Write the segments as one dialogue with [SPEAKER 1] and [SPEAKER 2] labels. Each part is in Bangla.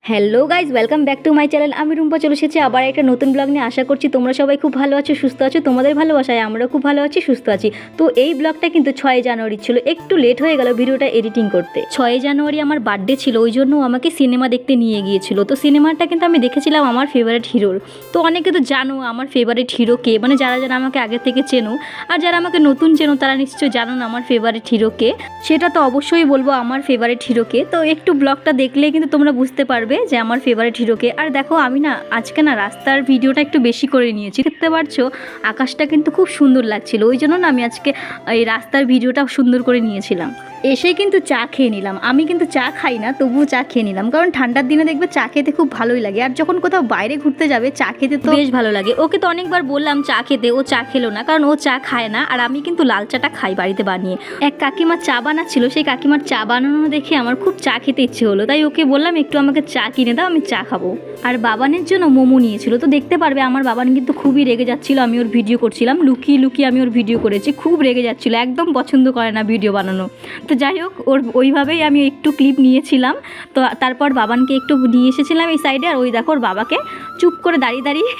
[SPEAKER 1] Hello guys, welcome back to my channel. আমি রুম্পা চলে এসেছি আবার একটা নতুন ব্লগ নিয়ে। আশা করছি তোমরা সবাই খুব ভালো আছো, সুস্থ আছো। তোমাদের ভালোবাসায় আমরাও খুব ভালো আছি, সুস্থ আছি। তো এই ব্লগটা কিন্তু 6 জানুয়ারি ছিল, একটু লেট হয়ে গেল ভিডিওটা এডিটিং করতে। 6 জানুয়ারি আমার বার্থডে ছিল, ওই জন্য আমাকে সিনেমা দেখতে নিয়ে গিয়েছিল। তো সিনেমাটা কিন্তু আমি দেখেছিলাম আমার ফেভারিট হিরোর। তো অনেকে তো জানো আমার ফেভারিট হিরো কে, মানে যারা যারা আমাকে আগে থেকে চেনো, আর যারা আমাকে নতুন চেনো তারা নিশ্চয়ই জানো না আমার ফেভারিট হিরো কে। সেটা তো অবশ্যই বলবো আমার ফেভারিট হিরোকে। তো একটু ব্লগটা দেখলে কিন্তু তোমরা বুঝতে পারবে যে আমার ফেভারিট হিরোকে। আর দেখো আমি না আজকে না রাস্তার ভিডিওটা একটু বেশি করে নিয়েছি, দেখতে পারছো আকাশটা কিন্তু খুব সুন্দর লাগছিল, ওই জন্য না আমি আজকে এই রাস্তার ভিডিওটা সুন্দর করে নিয়েছিলাম। এসে কিন্তু চা খেয়ে নিলাম। আমি কিন্তু চা খাই না, তবুও চা খেয়ে নিলাম, কারণ ঠান্ডার দিনে দেখবে চা খেতে খুব ভালোই লাগে। আর যখন কোথাও বাইরে ঘুরতে যাবে চা খেতে তো বেশ ভালো লাগে। ওকে তো অনেকবার বললাম চা খেতে, ও চা খেলো না, কারণ ও চা খায় না। আর আমি কিন্তু লাল চাটা খাই বাড়িতে বানিয়ে। এক কাকিমার চা বানাচ্ছিল, সেই কাকিমার চা বানানো দেখে আমার খুব চা খেতে ইচ্ছে হলো, তাই ওকে বললাম একটু আমাকে চা কিনে দাও, আমি চা খাবো। আর বাবানের জন্য মোমো নিয়েছিল। তো দেখতে পারবে আমার বাবান কিন্তু খুবই রেগে যাচ্ছিল, আমি ওর ভিডিও করছিলাম, লুকিয়ে লুকিয়ে আমি ওর ভিডিও করেছি। খুব রেগে যাচ্ছিল, একদম পছন্দ করে না ভিডিও বানানো। তো যাই হোক, ওইভাবেই আমি একটু ক্লিপ নিয়েছিলাম। তো তারপর বাবানকে একটু নিয়ে এসেছিলাম এই সাইডে। আর ওই দেখো ওর বাবাকে চুপ করে দাঁড়িয়ে দাঁড়িয়ে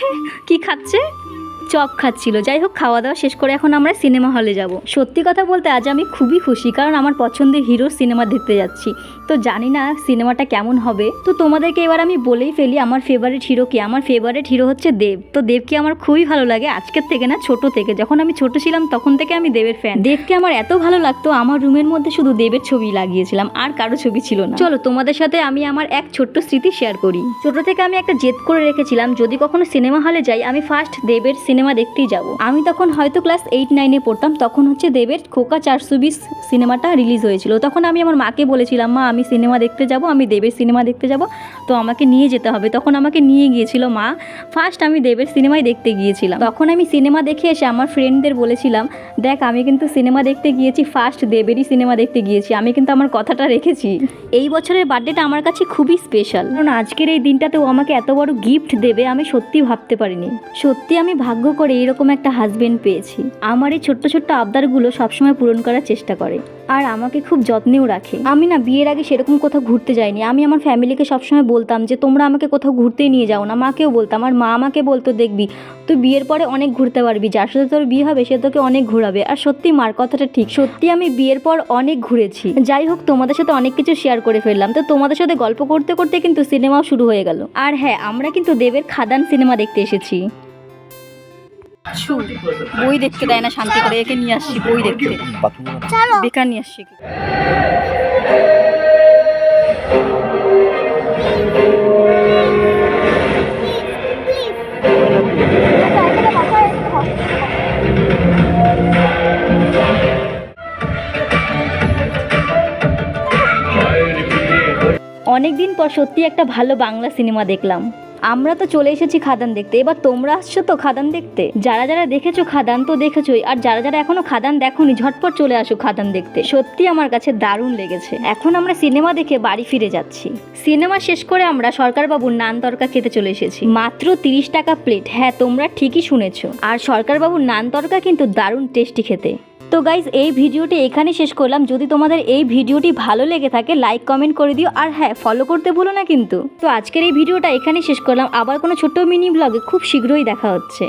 [SPEAKER 1] কি খাচ্ছে, চপ খাচ্ছিল। যাই হোক, খাওয়া দাওয়া শেষ করে এখন আমরা সিনেমা হলে যাব। সত্যি কথা বলতে আজ আমি খুবই খুশি, কারণ আমার পছন্দের হিরোর সিনেমা দেখতে যাচ্ছি। তো জানি না সিনেমাটা কেমন হবে। তো তোমাদেরকে এবার আমি বলেই ফেলি আমার ফেভারিট হিরো কি। আমার ফেভারিট হিরো হচ্ছে দেব। তো দেবকে আমার খুবই ভালো লাগে, আজকের থেকে না, ছোট থেকে। যখন আমি ছোট ছিলাম তখন থেকে আমি দেবের ফ্যান। দেবকে আমার এত ভালো লাগতো, আমার রুমের মধ্যে শুধু দেবের ছবি লাগিয়েছিলাম, আর কারো ছবি ছিল না। চলো তোমাদের সাথে আমি আমার এক ছোট্ট স্মৃতি শেয়ার করি। ছোট থেকে আমি একটা জেদ করে রেখেছিলাম, যদি কখনো সিনেমা হলে যাই আমি ফার্স্ট দেবের সিনেমা দেখতেই যাব। আমি তখন হয়তো ক্লাস 8-9-এ পড়তাম। তখন হচ্ছে দেবের খোকা 420 সিনেমাটা রিলিজ হয়েছিল। তখন আমি আমার মাকে বলেছিলাম, মা আমি সিনেমা দেখতে যাব, আমি দেবের সিনেমা দেখতে যাব, তো আমাকে নিয়ে যেতে হবে। তখন আমাকে নিয়ে গিয়েছিল মা। ফার্স্ট আমি দেবের সিনেমাই দেখতে গিয়েছিলাম। তখন আমি সিনেমা দেখে এসে আমার ফ্রেন্ডদের বলেছিলাম, দেখ আমি কিন্তু সিনেমা দেখতে গিয়েছি, ফার্স্ট দেবেরই সিনেমা দেখতে গিয়েছি। আমি কিন্তু আমার কথাটা রেখেছি। এই বছরের বার্থডেটা আমার কাছে খুবই স্পেশাল, কারণ আজকের এই দিনটাতেও আমাকে এত বড় গিফট দেবে আমি সত্যি ভাবতে পারিনি। সত্যি আমি ভাগ্য করে এরকম একটা হাজবেন্ড পেয়েছি। আমার এই ছোট্ট ছোট্ট আবদারগুলো সবসময় পূরণ করার চেষ্টা করে, আর আমাকে খুব যত্নেও রাখে। আমি না বিয়ের আগে সেরকম কোথাও ঘুরতে যাইনি। আমি আমার ফ্যামিলিকে সবসময় বলতাম যে তোমরা আমাকে কোথাও ঘুরতেই নিয়ে যাও না। মাকেও বলতাম, আর মা আমাকে বলতো, দেখবি তুই বিয়ের পরে অনেক ঘুরতে পারবি, যার সাথে তোর বিয়ে হবে সে তোকে অনেক ঘোরাবে। আর সত্যি মার কথাটা ঠিক, সত্যি আমি বিয়ের পর অনেক ঘুরেছি। যাই হোক, তোমাদের সাথে অনেক কিছু শেয়ার করে ফেললাম। তো তোমাদের সাথে গল্প করতে করতে কিন্তু সিনেমাও শুরু হয়ে গেল। আর হ্যাঁ, আমরা কিন্তু দেবের খাদান সিনেমা দেখতে এসেছি। বই দেখতে দেয় না শান্তি করে, একে নিয়ে আসছি বই দেখতে, বেকার নিয়ে আসছি। অনেকদিন পর সত্যি একটা ভালো বাংলা সিনেমা দেখলাম। আমরা তো চলে এসেছি খাদান দেখতে, এবার তোমরা আসছো তো খাদান দেখতে। যারা যারা দেখেছো খাদান তো দেখেছোই, আর যারা যারা এখনো খাদান দেখোনি ঝটপট চলে আসো খাদান দেখতে। সত্যি আমার কাছে দারুণ লেগেছে। এখন আমরা সিনেমা দেখে বাড়ি ফিরে যাচ্ছি। সিনেমা শেষ করে আমরা সরকারবাবুর নান তরকা খেতে চলে এসেছি। মাত্র 30 টাকা প্লেট। হ্যাঁ, তোমরা ঠিকই শুনেছো। আর সরকারবাবুর নান তরকা কিন্তু দারুণ টেস্টি খেতে। তো গাইজ, এই ভিডিওটি এখানে শেষ করলাম। যদি তোমাদের এই ভিডিওটি ভালো লেগে থাকে লাইক কমেন্ট করে দিও, আর হ্যাঁ, ফলো করতে ভুলো না কিন্তু। তো আজকের এই ভিডিওটা এখানে শেষ করলাম। আবার কোনো ছোট্ট মিনি ব্লগে খুব শীঘ্রই দেখা হচ্ছে।